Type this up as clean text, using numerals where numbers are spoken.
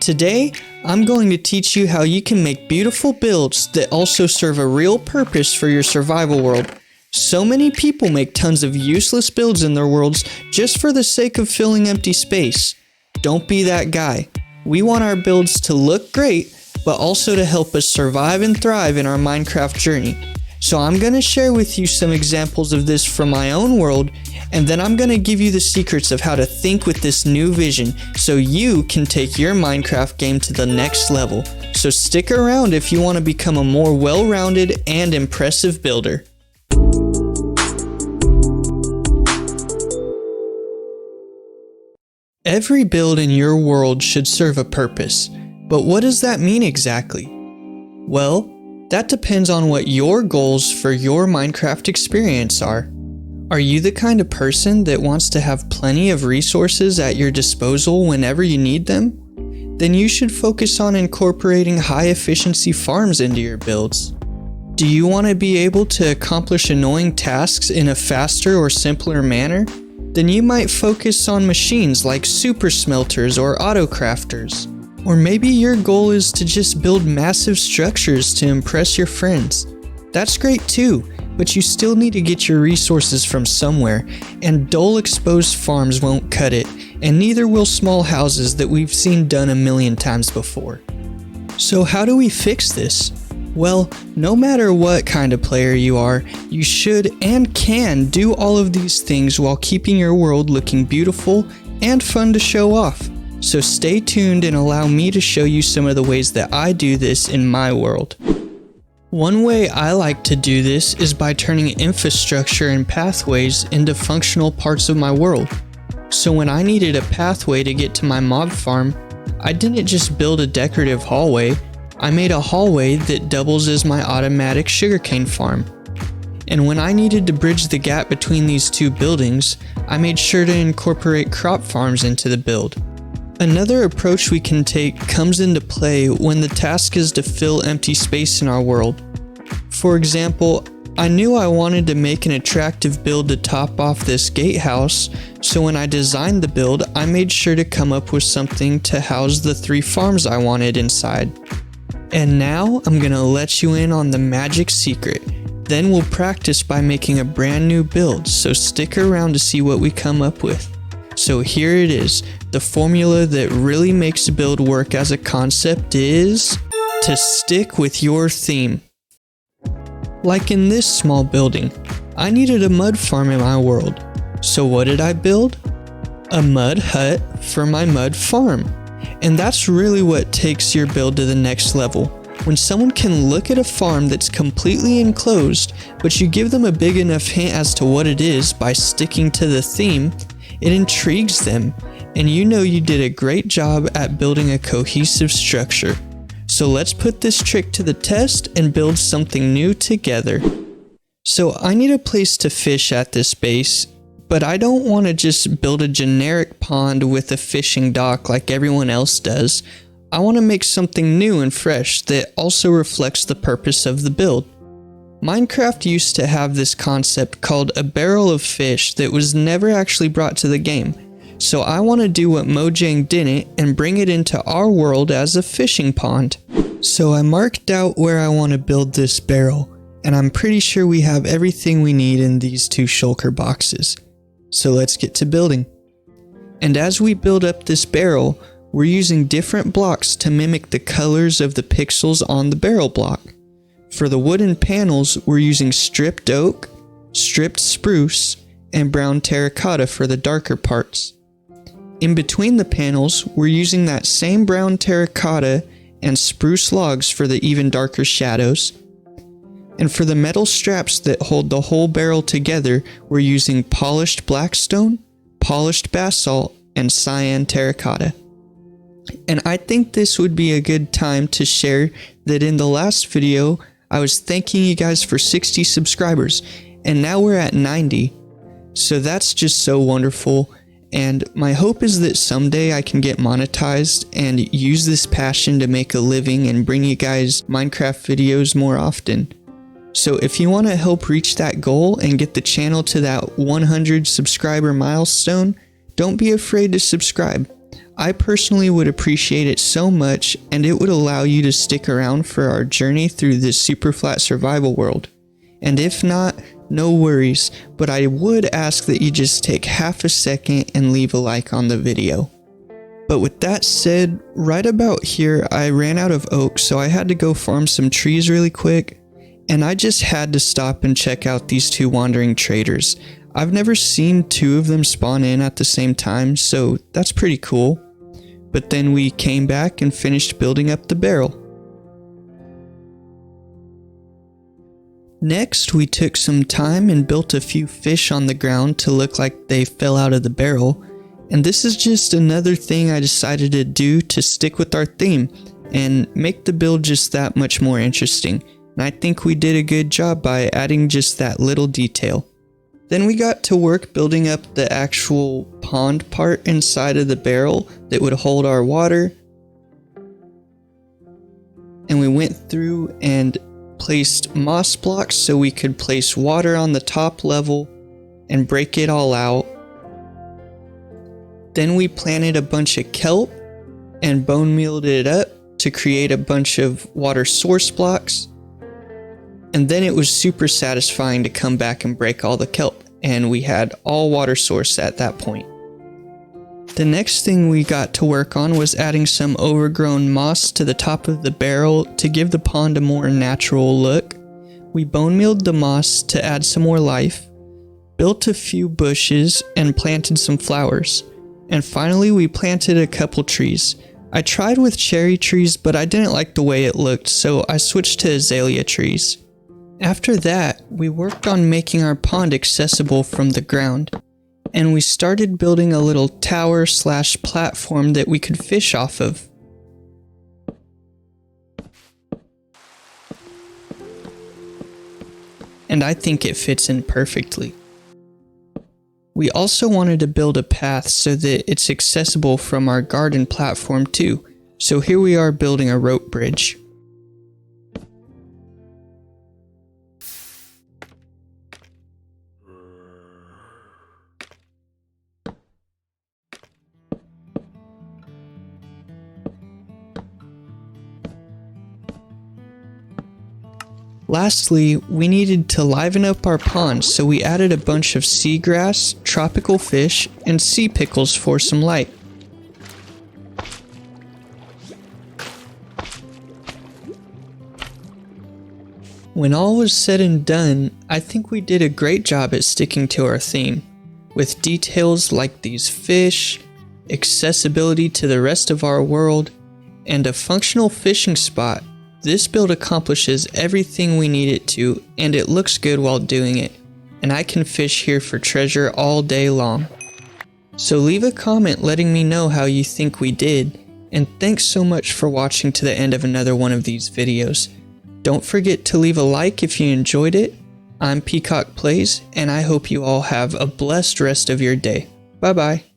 Today, I'm going to teach you how you can make beautiful builds that also serve a real purpose for your survival world. So many people make tons of useless builds in their worlds just for the sake of filling empty space. Don't be that guy. We want our builds to look great, but also to help us survive and thrive in our Minecraft journey. So I'm going to share with you some examples of this from my own world, and then I'm going to give you the secrets of how to think with this new vision so you can take your Minecraft game to the next level. So stick around if you want to become a more well-rounded and impressive builder. Every build in your world should serve a purpose, but what does that mean exactly? Well, that depends on what your goals for your Minecraft experience are. Are you the kind of person that wants to have plenty of resources at your disposal whenever you need them? Then you should focus on incorporating high efficiency farms into your builds. Do you want to be able to accomplish annoying tasks in a faster or simpler manner? Then you might focus on machines like super smelters or auto crafters. Or maybe your goal is to just build massive structures to impress your friends. That's great too, but you still need to get your resources from somewhere, and dull exposed farms won't cut it, and neither will small houses that we've seen done a million times before. So how do we fix this? Well, no matter what kind of player you are, you should and can do all of these things while keeping your world looking beautiful and fun to show off. So stay tuned and allow me to show you some of the ways that I do this in my world. One way I like to do this is by turning infrastructure and pathways into functional parts of my world. So when I needed a pathway to get to my mob farm, I didn't just build a decorative hallway, I made a hallway that doubles as my automatic sugarcane farm. And when I needed to bridge the gap between these two buildings, I made sure to incorporate crop farms into the build. Another approach we can take comes into play when the task is to fill empty space in our world. For example, I knew I wanted to make an attractive build to top off this gatehouse, so when I designed the build, I made sure to come up with something to house the 3 farms I wanted inside. And now I'm gonna let you in on the magic secret. Then we'll practice by making a brand new build, so stick around to see what we come up with. So here it is. The formula that really makes a build work as a concept is to stick with your theme. Like in this small building, I needed a mud farm in my world. So what did I build? A mud hut for my mud farm. And that's really what takes your build to the next level. When someone can look at a farm that's completely enclosed, but you give them a big enough hint as to what it is by sticking to the theme, it intrigues them, and you know you did a great job at building a cohesive structure. So let's put this trick to the test and build something new together. So I need a place to fish at this base, but I don't want to just build a generic pond with a fishing dock like everyone else does. I want to make something new and fresh that also reflects the purpose of the build. Minecraft used to have this concept called a barrel of fish that was never actually brought to the game. So I want to do what Mojang didn't and bring it into our world as a fishing pond. So I marked out where I want to build this barrel, and I'm pretty sure we have everything we need in these 2 shulker boxes. So let's get to building. And as we build up this barrel, we're using different blocks to mimic the colors of the pixels on the barrel block. For the wooden panels, we're using stripped oak, stripped spruce, and brown terracotta for the darker parts. In between the panels, we're using that same brown terracotta and spruce logs for the even darker shadows. And for the metal straps that hold the whole barrel together, we're using polished blackstone, polished basalt, and cyan terracotta. And I think this would be a good time to share that in the last video, I was thanking you guys for 60 subscribers, and now we're at 90. So that's just so wonderful, and my hope is that someday I can get monetized and use this passion to make a living and bring you guys Minecraft videos more often. So if you want to help reach that goal and get the channel to that 100 subscriber milestone, don't be afraid to subscribe. I personally would appreciate it so much, and it would allow you to stick around for our journey through this Superflat survival world. And if not, no worries, but I would ask that you just take half a second and leave a like on the video. But with that said, right about here I ran out of oak, so I had to go farm some trees really quick, and I just had to stop and check out these two wandering traders. I've never seen two of them spawn in at the same time, so that's pretty cool. But then we came back and finished building up the barrel. Next, we took some time and built a few fish on the ground to look like they fell out of the barrel. And this is just another thing I decided to do to stick with our theme and make the build just that much more interesting. And I think we did a good job by adding just that little detail. Then we got to work building up the actual pond part inside of the barrel that would hold our water. And we went through and placed moss blocks so we could place water on the top level and break it all out. Then we planted a bunch of kelp and bone mealed it up to create a bunch of water source blocks. And then it was super satisfying to come back and break all the kelp, and we had all water source at that point. The next thing we got to work on was adding some overgrown moss to the top of the barrel to give the pond a more natural look. We bone mealed the moss to add some more life, built a few bushes, and planted some flowers. And finally we planted a couple trees. I tried with cherry trees, but I didn't like the way it looked, so I switched to azalea trees. After that, we worked on making our pond accessible from the ground, and we started building a little tower / platform that we could fish off of. And I think it fits in perfectly. We also wanted to build a path so that it's accessible from our garden platform too, so here we are building a rope bridge. Lastly, we needed to liven up our pond, so we added a bunch of seagrass, tropical fish, and sea pickles for some light. When all was said and done, I think we did a great job at sticking to our theme, with details like these fish, accessibility to the rest of our world, and a functional fishing spot. This build accomplishes everything we need it to, and it looks good while doing it, and I can fish here for treasure all day long. So leave a comment letting me know how you think we did, and thanks so much for watching to the end of another one of these videos. Don't forget to leave a like if you enjoyed it. I'm Peacock Plays, and I hope you all have a blessed rest of your day. Bye bye.